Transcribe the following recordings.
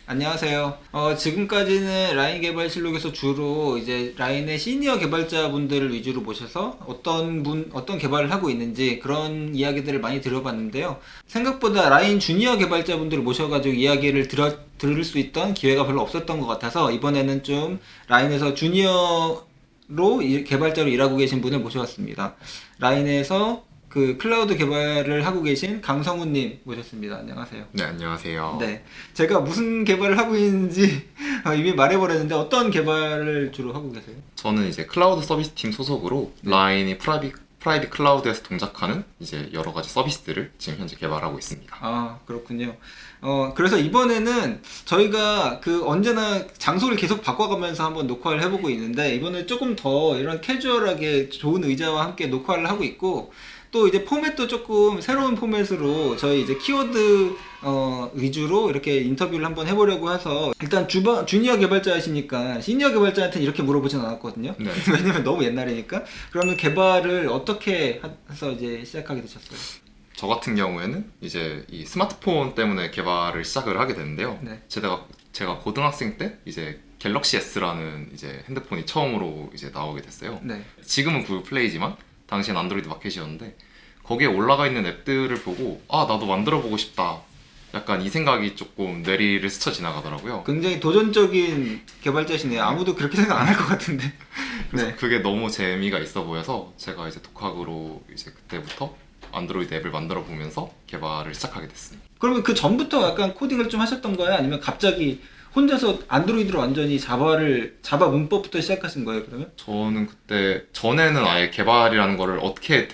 안녕하세요. 지금까지는 라인 개발실록에서 주로 이제 라인의 시니어 개발자분들을 위주로 모셔서 어떤 개발을 하고 있는지 그런 이야기들을 많이 들어봤는데요. 생각보다 라인 주니어 개발자분들을 모셔가지고 이야기를 들을 수 있던 기회가 별로 없었던 것 같아서 이번에는 좀 라인에서 주니어로 개발자로 일하고 계신 분을 모셔왔습니다. 라인에서 그 클라우드 개발을 하고 계신 강성훈님 모셨습니다. 안녕하세요. 네, 안녕하세요. 네, 제가 무슨 개발을 하고 있는지 이미 말해버렸는데 어떤 개발을 주로 하고 계세요? 저는 이제 클라우드 서비스 팀 소속으로 라인이 프라이빗 클라우드에서 동작하는 이제 여러 가지 서비스들을 지금 현재 개발하고 있습니다. 아, 그렇군요. 그래서 이번에는 저희가 언제나 장소를 계속 바꿔가면서 한번 녹화를 해보고 있는데 이번에 조금 더 이런 캐주얼하게 좋은 의자와 함께 녹화를 하고 있고 또 이제 포맷도 조금 새로운 포맷으로 저희 이제 키워드 위주로 이렇게 인터뷰를 한번 해보려고 해서 일단 주니어 개발자이시니까 시니어 개발자한테 이렇게 물어보진 않았거든요. 네. 왜냐면 너무 옛날이니까. 그러면 개발을 어떻게 해서 이제 시작하게 되셨어요? 저 같은 경우에는 이제 이 스마트폰 때문에 개발을 시작을 하게 됐는데요. 네. 제가 고등학생 때 이제 갤럭시 S라는 이제 핸드폰이 처음으로 이제 나오게 됐어요. 네. 지금은 구글 플레이지만 당시엔 안드로이드 마켓이었는데 거기에 올라가 있는 앱들을 보고 나도 만들어 보고 싶다. 약간 이 생각이 조금 뇌리를 스쳐 지나가더라고요. 굉장히 도전적인 개발자시네요. 아무도 그렇게 생각 안 할 것 같은데. 그래서 네. 그게 너무 재미가 있어 보여서 제가 이제 독학으로 이제 그때부터 안드로이드 앱을 만들어 보면서 개발을 시작하게 됐습니다. 그러면 그 전부터 약간 코딩을 좀 하셨던 거예요? 아니면 갑자기 혼자서 안드로이드로 완전히 자바 문법부터 시작하신 거예요, 그러면? 저는 그때 전에는 아예 개발이라는 거를 어떻게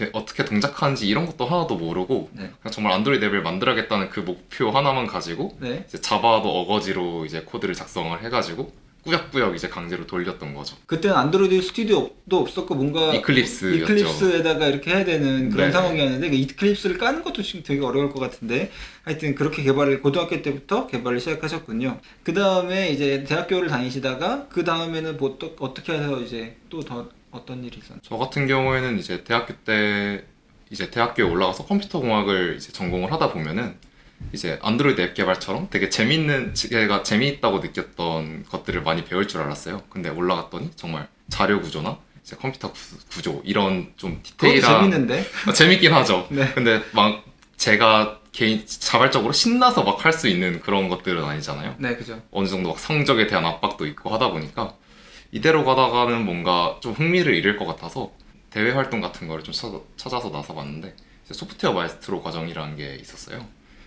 동작하는지 이런 것도 하나도 모르고 네. 그냥 정말 안드로이드 앱을 만들어야겠다는 그 목표 하나만 가지고 네. 이제 자바도 어거지로 이제 코드를 작성을 해가지고 꾸역꾸역 이제 강제로 돌렸던 거죠. 그때는 안드로이드 스튜디오도 없었고 뭔가 이클립스였죠. 이클립스에다가 이렇게 해야 되는 그런 네. 상황이었는데 그 이클립스를 까는 것도 지금 되게 어려울 것 같은데 하여튼 그렇게 고등학교 때부터 개발을 시작하셨군요. 그 다음에 이제 대학교를 다니시다가 그 다음에는 어떻게 해서 이제 또 더 어떤 일이 있었나요? 저 같은 경우에는 이제 대학교 때 이제 대학교에 올라가서 컴퓨터 공학을 이제 전공을 하다 보면은 이제 안드로이드 앱 개발처럼 되게 제가 재미있다고 느꼈던 것들을 많이 배울 줄 알았어요. 근데 올라갔더니 정말 자료 구조나 이제 컴퓨터 구조 이런 좀 그것도 디테일한 재밌는데? 재밌긴 하죠. 네. 근데 막 제가 자발적으로 신나서 막 할 수 있는 그런 것들은 아니잖아요. 네, 그죠. 어느 정도 막 성적에 대한 압박도 있고 하다 보니까 이대로 가다가는 뭔가 좀 흥미를 잃을 것 같아서 대외 활동 같은 거를 좀 찾아서 나서봤는데 소프트웨어 마에스트로 과정이라는 게 있었어요.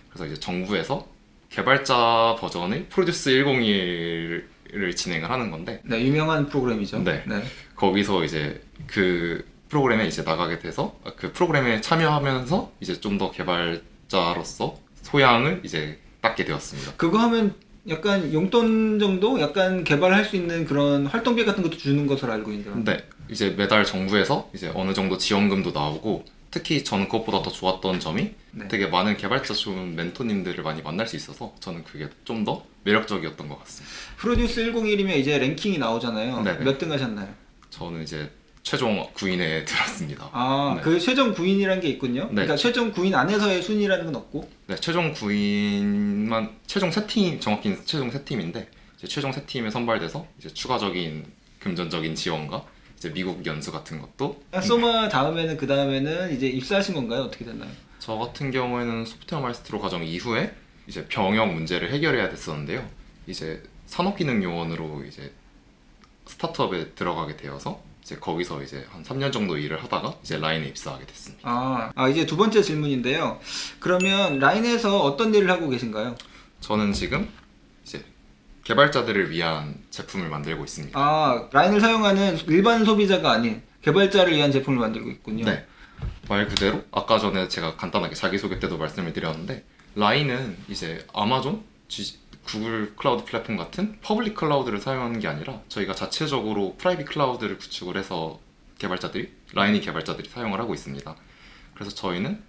그래서 이제 정부에서 개발자 버전의 프로듀스 101을 진행을 하는 건데 네, 유명한 프로그램이죠. 네. 네. 거기서 이제 그 프로그램에 이제 나가게 돼서 그 프로그램에 참여하면서 이제 좀 더 개발자로서 소양을 이제 닦게 되었습니다. 그거 하면 약간 용돈 정도? 약간 개발할 수 있는 그런 활동비 같은 것도 주는 것으로 알고 있는데. 근데 이제 매달 정부에서 이제 어느 정도 지원금도 나오고 특히 저는 그것보다 더 좋았던 점이 네. 되게 많은 개발자 좋은 멘토님들을 많이 만날 수 있어서 저는 그게 좀 더 매력적이었던 것 같습니다. 프로듀스 101이면 이제 랭킹이 나오잖아요. 네네. 몇 등 하셨나요? 저는 이제 최종 9인에 들었습니다. 아, 네. 그 최종 9인이라는 게 있군요. 네. 그러니까 최종 9인 안에서의 순위라는 건 없고. 네, 최종 9인만 최종 3팀 정확히는 최종 3팀인데 이제 최종 3팀에 선발돼서 이제 추가적인 금전적인 지원과 이제 미국 연수 같은 것도 소마 다음에는 그 다음에는 이제 입사하신 건가요? 어떻게 됐나요? 저 같은 경우에는 소프트웨어 마이스트로 과정 이후에 이제 병역 문제를 해결해야 됐었는데요. 이제 산업기능요원으로 이제 스타트업에 들어가게 되어서 이제 거기서 이제 한 3년 정도 일을 하다가 이제 라인에 입사하게 됐습니다. 이제 두 번째 질문인데요. 그러면 라인에서 어떤 일을 하고 계신가요? 저는 지금 이제 개발자들을 위한 제품을 만들고 있습니다. 라인을 사용하는 일반 소비자가 아닌 개발자를 위한 제품을 만들고 있군요. 네. 말 그대로 아까 전에 제가 간단하게 자기소개 때도 말씀을 드렸는데 라인은 이제 아마존, 구글 클라우드 플랫폼 같은 퍼블릭 클라우드를 사용하는 게 아니라 저희가 자체적으로 프라이빗 클라우드를 구축을 해서 라인 개발자들이 사용을 하고 있습니다. 그래서 저희는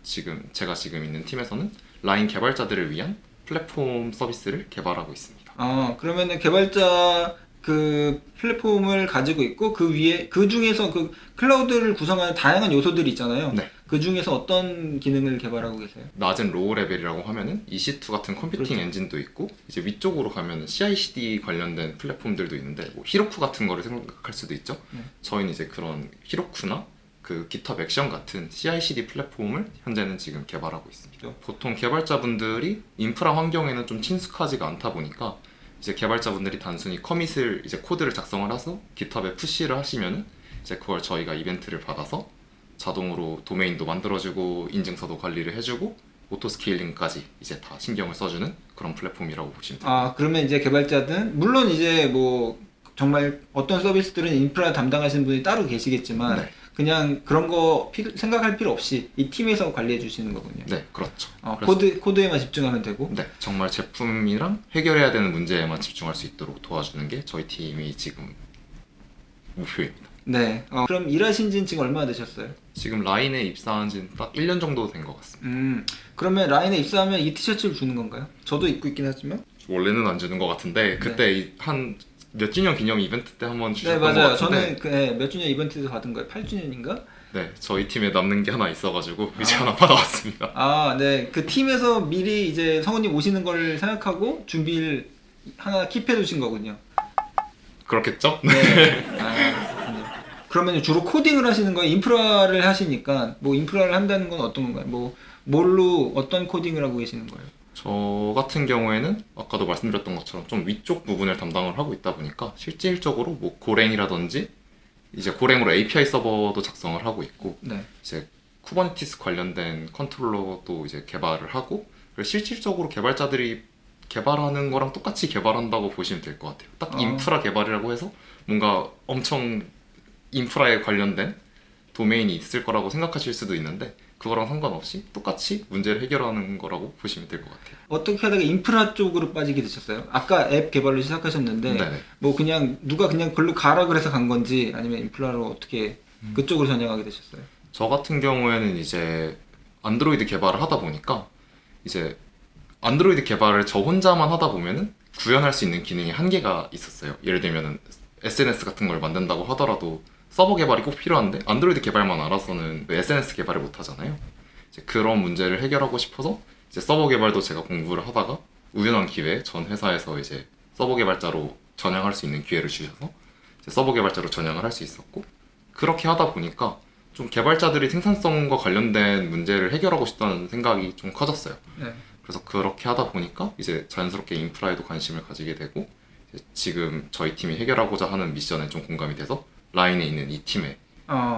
제가 지금 있는 팀에서는 라인 개발자들을 위한 플랫폼 서비스를 개발하고 있습니다. 그러면은 개발자 그 플랫폼을 가지고 있고 그 위에 그 중에서 그 클라우드를 구성하는 다양한 요소들이 있잖아요. 네. 그 중에서 어떤 기능을 개발하고 계세요? 낮은 로우 레벨이라고 하면은 EC2 같은 컴퓨팅 그렇죠. 엔진도 있고 이제 위쪽으로 가면은 CI/CD 관련된 플랫폼들도 있는데 뭐 히로쿠 같은 거를 생각할 수도 있죠. 네. 저희는 이제 그런 히로쿠나 그 GitHub 액션 같은 CI/CD 플랫폼을 현재는 지금 개발하고 있습니다. 그렇죠. 보통 개발자분들이 인프라 환경에는 좀 친숙하지가 않다 보니까 이제 개발자분들이 단순히 커밋을 이제 코드를 작성을 해서 GitHub에 푸시를 하시면은 이제 그걸 저희가 이벤트를 받아서 자동으로 도메인도 만들어주고 인증서도 관리를 해주고 오토 스케일링까지 이제 다 신경을 써주는 그런 플랫폼이라고 보시면 됩니다. 아, 그러면 이제 개발자든 물론 이제 뭐 정말 어떤 서비스들은 인프라 담당하시는 분이 따로 계시겠지만 네. 그냥 그런 거 생각할 필요 없이 이 팀에서 관리해 주시는 거군요. 네, 그렇죠. 코드에만 집중하면 되고. 네, 정말 제품이랑 해결해야 되는 문제에만 집중할 수 있도록 도와주는 게 저희 팀이 지금 목표입니다. 네. 그럼 일하신 지는 지금 얼마나 되셨어요? 지금 라인에 입사한 지는 딱 1년 정도 된 것 같습니다. 그러면 라인에 입사하면 이 티셔츠를 주는 건가요? 저도 입고 있긴 하지만. 원래는 안 주는 것 같은데 그때 한 몇 주년 기념 이벤트 때 한번 네, 주셨던 것 맞아요. 같은데 저는 몇 주년 이벤트에서 받은 거예요. 8주년인가? 네, 저희 팀에 남는 게 하나 있어가지고 이제 하나 받아왔습니다. 아, 네. 그 팀에서 미리 이제 성우님 오시는 걸 생각하고 준비를 하나 킵해 두신 거군요. 그렇겠죠? 네. 그렇군요. 그러면 주로 코딩을 하시는 거예요? 인프라를 하시니까 뭐 인프라를 한다는 건 어떤 건가요? 뭐 뭘로 어떤 코딩을 하고 계시는 거예요? 저 같은 경우에는 아까도 말씀드렸던 것처럼 좀 위쪽 부분을 담당을 하고 있다 보니까 실질적으로 뭐 고랭이라든지 이제 고랭으로 API 서버도 작성을 하고 있고 네. 이제 쿠버네티스 관련된 컨트롤러도 이제 개발을 하고 그리고 실질적으로 개발자들이 개발하는 거랑 똑같이 개발한다고 보시면 될 것 같아요. 딱 인프라 개발이라고 해서 뭔가 엄청 인프라에 관련된 도메인이 있을 거라고 생각하실 수도 있는데 그거랑 상관없이 똑같이 문제를 해결하는 거라고 보시면 될 것 같아요. 어떻게 하다가 인프라 쪽으로 빠지게 되셨어요? 아까 앱 개발로 시작하셨는데 네네. 뭐 그냥 누가 그냥 글로 가라 그래서 간 건지 아니면 인프라로 어떻게 그쪽으로 전향하게 되셨어요? 저 같은 경우에는 이제 안드로이드 개발을 하다 보니까 이제 안드로이드 개발을 저 혼자만 하다 보면은 구현할 수 있는 기능이 한계가 있었어요. 예를 들면은 SNS 같은 걸 만든다고 하더라도 서버 개발이 꼭 필요한데 안드로이드 개발만 알아서는 SNS 개발을 못 하잖아요. 이제 그런 문제를 해결하고 싶어서 이제 서버 개발도 제가 공부를 하다가 우연한 기회에 전 회사에서 이제 서버 개발자로 전향할 수 있는 기회를 주셔서 이제 서버 개발자로 전향을 할 수 있었고 그렇게 하다 보니까 좀 개발자들이 생산성과 관련된 문제를 해결하고 싶다는 생각이 좀 커졌어요. 네. 그래서 그렇게 하다 보니까 이제 자연스럽게 인프라에도 관심을 가지게 되고 이제 지금 저희 팀이 해결하고자 하는 미션에 좀 공감이 돼서 라인에 있는 이 팀에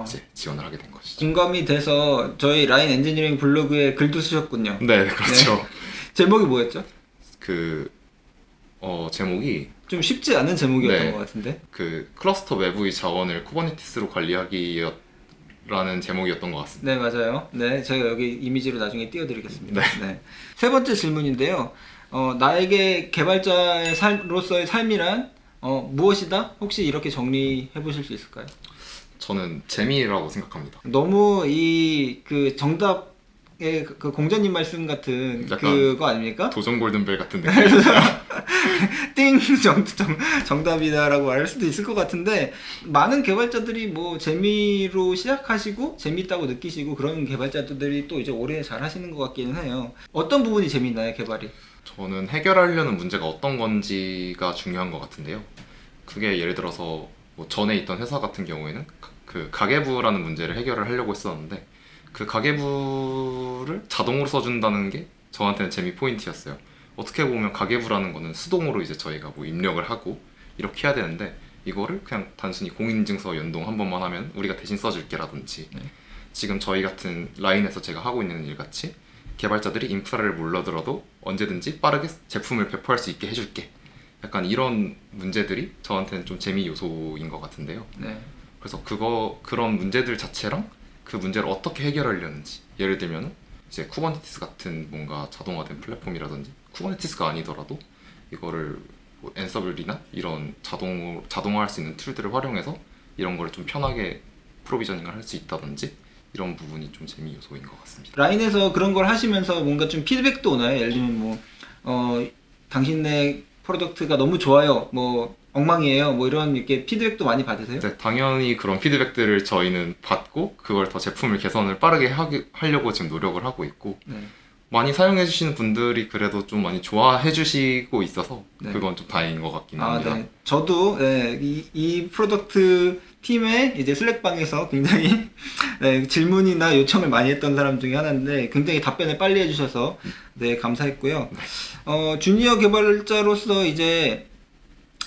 이제 지원을 하게 된 것이죠. 공감이 돼서 저희 라인 엔지니어링 블로그에 글도 쓰셨군요. 네, 그렇죠. 네. 제목이 뭐였죠? 제목이 좀 쉽지 않은 제목이었던 네. 것 같은데. 그 클러스터 외부의 자원을 쿠버네티스로 관리하기라는 제목이었던 것 같습니다. 네, 맞아요. 네, 제가 여기 이미지로 나중에 띄워드리겠습니다. 네. 세 번째 질문인데요. 나에게 개발자의 로서의 삶이란 무엇이다? 혹시 이렇게 정리해 보실 수 있을까요? 저는 재미라고 생각합니다. 너무 이 그 정답의 그 공자님 말씀 같은 약간 그거 아닙니까? 도전 골든벨 같은 느낌. 띵 정답이다라고 말할 수도 있을 것 같은데 많은 개발자들이 뭐 재미로 시작하시고 재밌다고 느끼시고 그런 개발자들이 또 이제 오래 잘 하시는 것 같기는 해요. 어떤 부분이 재밌나요, 개발이? 저는 해결하려는 문제가 어떤 건지가 중요한 것 같은데요. 그게 예를 들어서 뭐 전에 있던 회사 같은 경우에는 그 가계부라는 문제를 해결을 하려고 했었는데 그 가계부를 자동으로 써준다는 게 저한테는 재미 포인트였어요. 어떻게 보면 가계부라는 거는 수동으로 이제 저희가 뭐 입력을 하고 이렇게 해야 되는데 이거를 그냥 단순히 공인인증서 연동 한 번만 하면 우리가 대신 써줄게라든지 지금 저희 같은 라인에서 제가 하고 있는 일같이 개발자들이 인프라를 몰라들어도 언제든지 빠르게 제품을 배포할 수 있게 해줄게. 약간 이런 문제들이 저한테는 좀 재미 요소인 것 같은데요. 네. 그래서 그런 문제들 자체랑 그 문제를 어떻게 해결하려는지 예를 들면 이제 쿠버네티스 같은 뭔가 자동화된 플랫폼이라든지 쿠버네티스가 아니더라도 이거를 뭐 앤서블이나 이런 자동화할 수 있는 툴들을 활용해서 이런 걸 좀 편하게 프로비저닝을 할 수 있다든지 이런 부분이 좀 재미 요소인 것 같습니다. 라인에서 그런 걸 하시면서 뭔가 좀 피드백도 오나요? 예를 들면 뭐 당신네 프로덕트가 너무 좋아요. 뭐 엉망이에요. 뭐 이런 이렇게 피드백도 많이 받으세요? 네, 당연히 그런 피드백들을 저희는 받고 그걸 더 제품을 개선을 빠르게 하려고 지금 노력을 하고 있고 네. 많이 사용해 주시는 분들이 그래도 좀 많이 좋아해 주시고 있어서 네. 그건 좀 다행인 것 같긴 아, 합니다. 네. 저도 네, 이 프로덕트 팀의 이제 슬랙방에서 굉장히 네, 질문이나 요청을 많이 했던 사람 중에 하나인데 굉장히 답변을 빨리 해주셔서 네, 감사했고요. 주니어 개발자로서 이제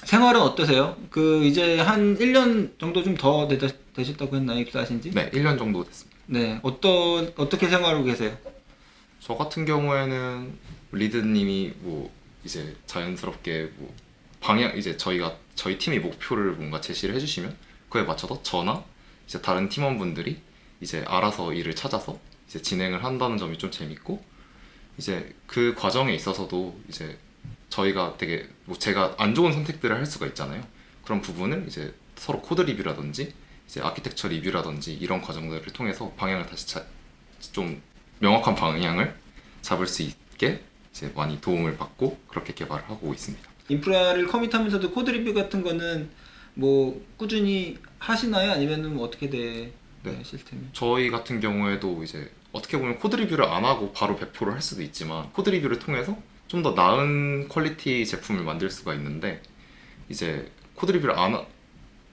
생활은 어떠세요? 이제 한 1년 정도 좀 더 되셨다고 했나요? 입사하신 지? 네, 1년 정도 됐습니다. 네. 어떻게 생활하고 계세요? 저 같은 경우에는 리드님이 뭐 이제 자연스럽게 뭐 방향 이제 저희 팀이 목표를 뭔가 제시를 해주시면 그에 맞춰서 저나 이제 다른 팀원분들이 이제 알아서 일을 찾아서 이제 진행을 한다는 점이 좀 재밌고 이제 그 과정에 있어서도 이제 저희가 되게 뭐 제가 안 좋은 선택들을 할 수가 있잖아요. 그런 부분을 이제 서로 코드 리뷰라든지 이제 아키텍처 리뷰라든지 이런 과정들을 통해서 방향을 다시 좀 명확한 방향을 잡을 수 있게 이제 많이 도움을 받고 그렇게 개발을 하고 있습니다. 인프라를 커밋하면서도 코드 리뷰 같은 거는 뭐 꾸준히 하시나요? 아니면은 뭐 어떻게 돼? 네. 시스템이? 저희 같은 경우에도 이제 어떻게 보면 코드 리뷰를 안 하고 바로 배포를 할 수도 있지만 코드 리뷰를 통해서 좀 더 나은 퀄리티 제품을 만들 수가 있는데 이제 코드 리뷰를 안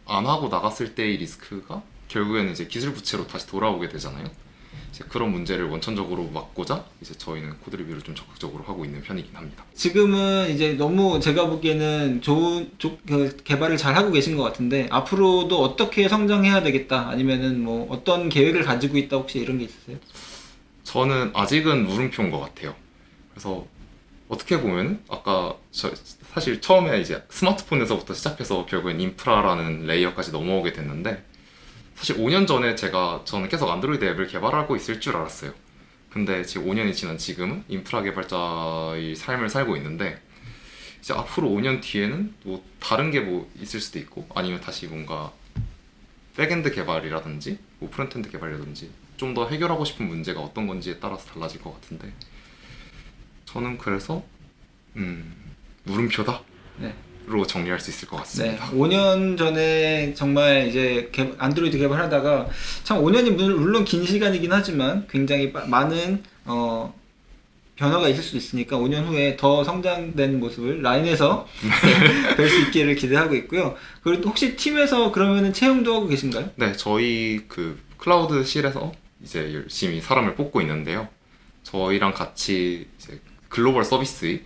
하고 나갔을 때의 리스크가 결국에는 이제 기술 부채로 다시 돌아오게 되잖아요. 이제 그런 문제를 원천적으로 막고자 이제 저희는 코드 리뷰를 좀 적극적으로 하고 있는 편이긴 합니다. 지금은 이제 너무 제가 보기에는 좋은 개발을 잘 하고 계신 것 같은데 앞으로도 어떻게 성장해야 되겠다 아니면은 뭐 어떤 계획을 가지고 있다 혹시 이런 게 있으세요? 저는 아직은 물음표인 것 같아요. 그래서 어떻게 보면 아까 사실 처음에 이제 스마트폰에서부터 시작해서 결국엔 인프라라는 레이어까지 넘어오게 됐는데 사실 5년 전에 저는 계속 안드로이드 앱을 개발하고 있을 줄 알았어요. 근데 지금 5년이 지난 지금은 인프라 개발자의 삶을 살고 있는데 이제 앞으로 5년 뒤에는 뭐 다른 게 뭐 있을 수도 있고 아니면 다시 뭔가 백엔드 개발이라든지 뭐 프론트엔드 개발이라든지 좀 더 해결하고 싶은 문제가 어떤 건지에 따라서 달라질 것 같은데 저는 그래서 물음표다? 네. 로 정리할 수 있을 것 네. 같습니다. 5년 전에 정말 이제 안드로이드 개발하다가 참 5년이 물론 긴 시간이긴 하지만 굉장히 많은 변화가 있을 수 있으니까 5년 후에 더 성장된 모습을 라인에서 뵐 수 있기를 기대하고 있고요. 그리고 혹시 팀에서 그러면은 채용도 하고 계신가요? 네, 저희 그 클라우드실에서 이제 열심히 사람을 뽑고 있는데요. 저희랑 같이 이제 글로벌 서비스의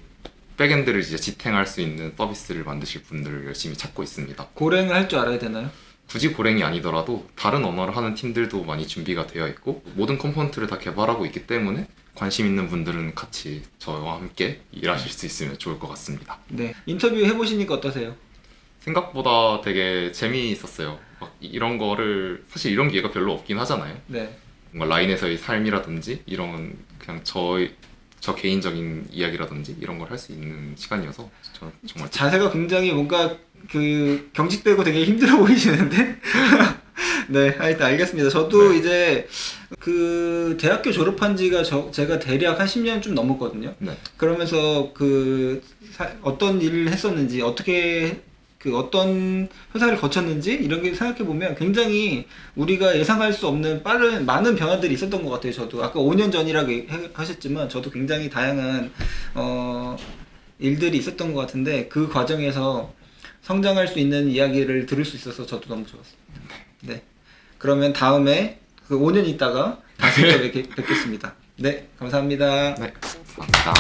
백엔드를 이제 지탱할 수 있는 서비스를 만드실 분들을 열심히 찾고 있습니다. 고랭을 할 줄 알아야 되나요? 굳이 고랭이 아니더라도 다른 언어를 하는 팀들도 많이 준비가 되어 있고 모든 컴포넌트를 다 개발하고 있기 때문에 관심 있는 분들은 같이 저와 함께 일하실 수 있으면 좋을 것 같습니다. 네. 인터뷰 해보시니까 어떠세요? 생각보다 되게 재미있었어요. 막 이런 거를 사실 이런 기회가 별로 없긴 하잖아요. 네. 뭔가 라인에서의 삶이라든지 이런 그냥 저 개인적인 이야기라든지 이런 걸 할 수 있는 시간이어서 저는 정말 자세가 굉장히 뭔가 경직되고 되게 힘들어 보이시는데 네, 하여튼 알겠습니다. 저도 네. 이제 대학교 졸업한 지가 제가 대략 한 10년 좀 넘었거든요. 네. 그러면서 어떤 일을 했었는지 어떻게 어떤 회사를 거쳤는지 이런 게 생각해 보면 굉장히 우리가 예상할 수 없는 많은 변화들이 있었던 것 같아요. 저도 아까 5년 전이라고 하셨지만 저도 굉장히 다양한 일들이 있었던 것 같은데 그 과정에서 성장할 수 있는 이야기를 들을 수 있어서 저도 너무 좋았습니다. 네. 그러면 다음에 5년 있다가 다시 또 뵙겠습니다. 네, 감사합니다. 네, 감사합니다.